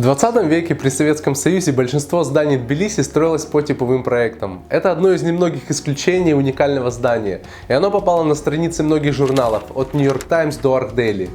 20 веке при Советском Союзе большинство зданий Тбилиси строилось по типовым проектам. Это одно из немногих исключений уникального здания, и оно попало на страницы многих журналов, от New York Times до Архдели.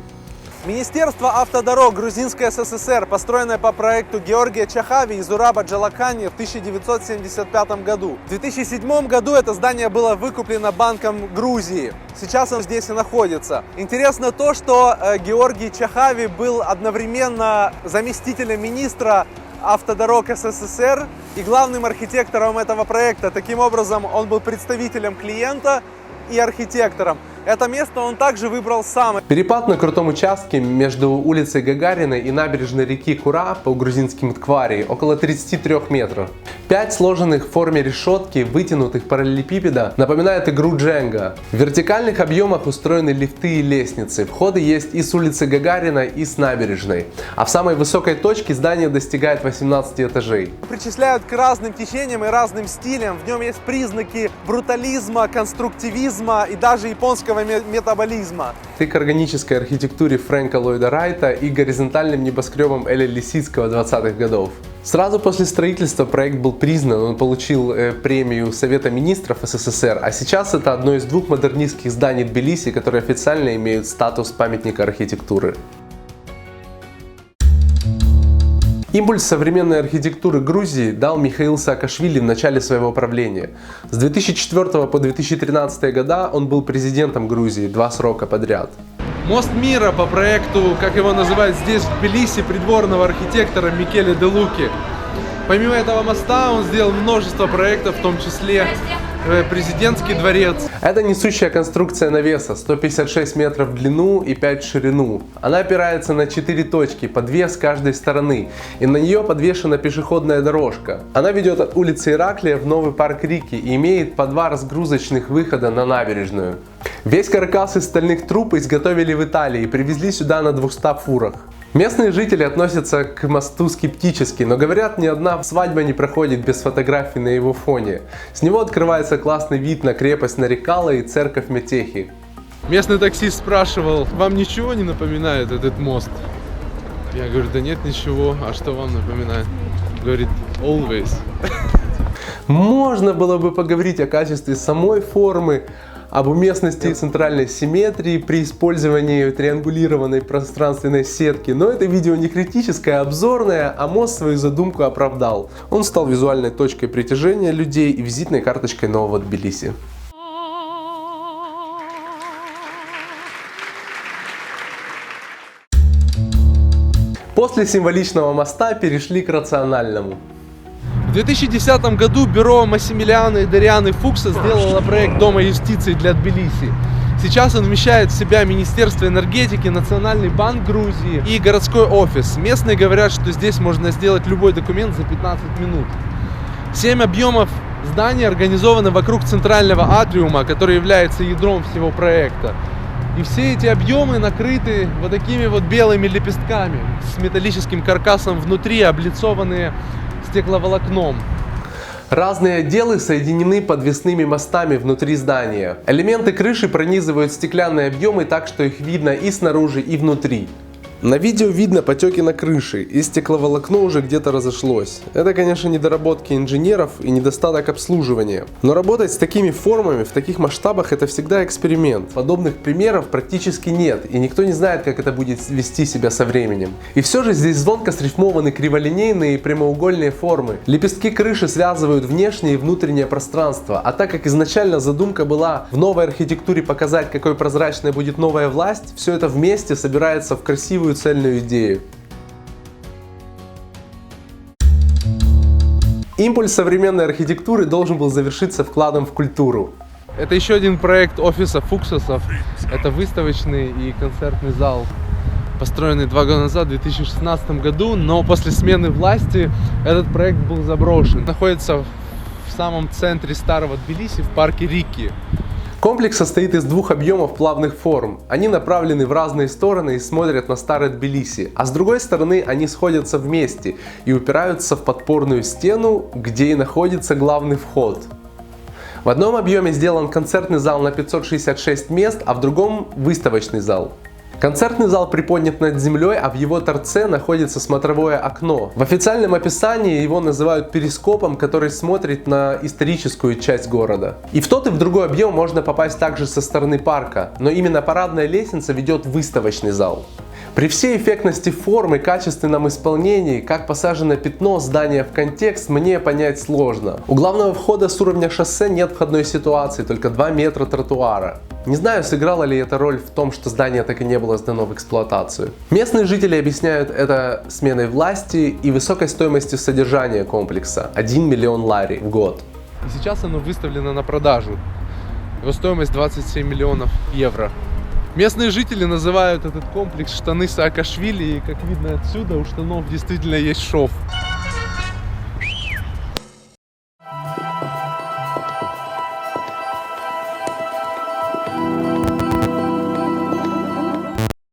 Министерство автодорог Грузинской ССР, построенное по проекту Георгия Чахави и Зураба Джалакани в 1975 году. В 2007 году это здание было выкуплено Банком Грузии. Сейчас он здесь и находится. Интересно то, что Георгий Чахави был одновременно заместителем министра автодорог СССР и главным архитектором этого проекта. Таким образом, он был представителем клиента и архитектором. Это место он также выбрал сам. Перепад на крутом участке между улицей Гагарина и набережной реки Кура по грузинским Тквари около 33 метров. 5 сложенных в форме решетки вытянутых параллелепипеда напоминают игру Дженга. В вертикальных объемах устроены лифты и лестницы. Входы есть и с улицы Гагарина, и с набережной. А в самой высокой точке здание достигает 18 этажей. Причисляют к разным течениям и разным стилям. В нем есть признаки брутализма, конструктивизма и даже японского метаболизма. К органической архитектуре Фрэнка Ллойда Райта и горизонтальным небоскребам Эля Лисицкого 20-х годов. Сразу после строительства проект был признан, он получил премию Совета министров СССР, а сейчас это одно из двух модернистских зданий Тбилиси, которые официально имеют статус памятника архитектуры. Импульс современной архитектуры Грузии дал Михаил Саакашвили в начале своего правления. С 2004 по 2013 года он был президентом Грузии 2 срока подряд. Мост мира по проекту, как его называют здесь в Тбилиси, придворного архитектора Микеле де Луки. Помимо этого моста он сделал множество проектов, в том числе президентский дворец. Это несущая конструкция навеса, 156 метров в длину и 5 в ширину. Она опирается на 4 точки, по 2 с каждой стороны, и на нее подвешена пешеходная дорожка. Она ведет от улицы Ираклия в новый парк Рики и имеет по 2 разгрузочных выхода на набережную. Весь каркас из стальных труб изготовили в Италии и привезли сюда на 200 фурах. Местные жители относятся к мосту скептически, но говорят, ни одна свадьба не проходит без фотографий на его фоне. С него открывается классный вид на крепость Нарикала и церковь Метехи. Местный таксист спрашивал: вам ничего не напоминает этот мост? Я говорю: да нет, ничего. А что вам напоминает? Говорит: always. Можно было бы поговорить о качестве самой формы, об уместности центральной симметрии при использовании триангулированной пространственной сетки, но это видео не критическое, а обзорное, а мост свою задумку оправдал. Он стал визуальной точкой притяжения людей и визитной карточкой нового Тбилиси. После символичного моста перешли к рациональному. В 2010 году бюро Массимилиано и Дарианы Фукса сделало проект Дома юстиции для Тбилиси. Сейчас он вмещает в себя Министерство энергетики, Национальный банк Грузии и городской офис. Местные говорят, что здесь можно сделать любой документ за 15 минут. 7 объемов здания организованы вокруг центрального атриума, который является ядром всего проекта. И все эти объемы накрыты вот такими вот белыми лепестками с металлическим каркасом внутри, облицованные стекловолокном. Разные отделы соединены подвесными мостами внутри здания. Элементы крыши пронизывают стеклянные объемы так, что их видно и снаружи, и внутри. На видео видно потеки на крыше, и стекловолокно уже где-то разошлось. Это, конечно, недоработки инженеров и недостаток обслуживания. Но работать с такими формами в таких масштабах — это всегда эксперимент. Подобных примеров практически нет, и никто не знает, как это будет вести себя со временем. И все же здесь звонко срифмованы криволинейные и прямоугольные формы. Лепестки крыши связывают внешнее и внутреннее пространство, а так как изначально задумка была в новой архитектуре показать, какой прозрачной будет новая власть, все это вместе собирается в красивую цельную идею. Импульс современной архитектуры должен был завершиться вкладом в культуру. Это еще один проект офиса Фуксасов. Это выставочный и концертный зал, построенный 2 года назад, в 2016 году, но после смены власти этот проект был заброшен. Находится в самом центре старого Тбилиси, в парке Рики. Комплекс состоит из 2 объемов плавных форм. Они направлены в разные стороны и смотрят на старый Тбилиси, а с другой стороны они сходятся вместе и упираются в подпорную стену, где и находится главный вход. В одном объеме сделан концертный зал на 566 мест, а в другом выставочный зал. Концертный зал приподнят над землей, а в его торце находится смотровое окно. В официальном описании его называют перископом, который смотрит на историческую часть города. И в тот и в другой объем можно попасть также со стороны парка, но именно парадная лестница ведет в выставочный зал. При всей эффектности форм и качественном исполнении, как посажено пятно здания в контекст, мне понять сложно. У главного входа с уровня шоссе нет входной ситуации, только 2 метра тротуара. Не знаю, сыграла ли эта роль в том, что здание так и не было сдано в эксплуатацию. Местные жители объясняют это сменой власти и высокой стоимостью содержания комплекса – 1 миллион лари в год. И сейчас оно выставлено на продажу. Его стоимость 27 миллионов евро. Местные жители называют этот комплекс штаны Саакашвили, и как видно отсюда у штанов действительно есть шов.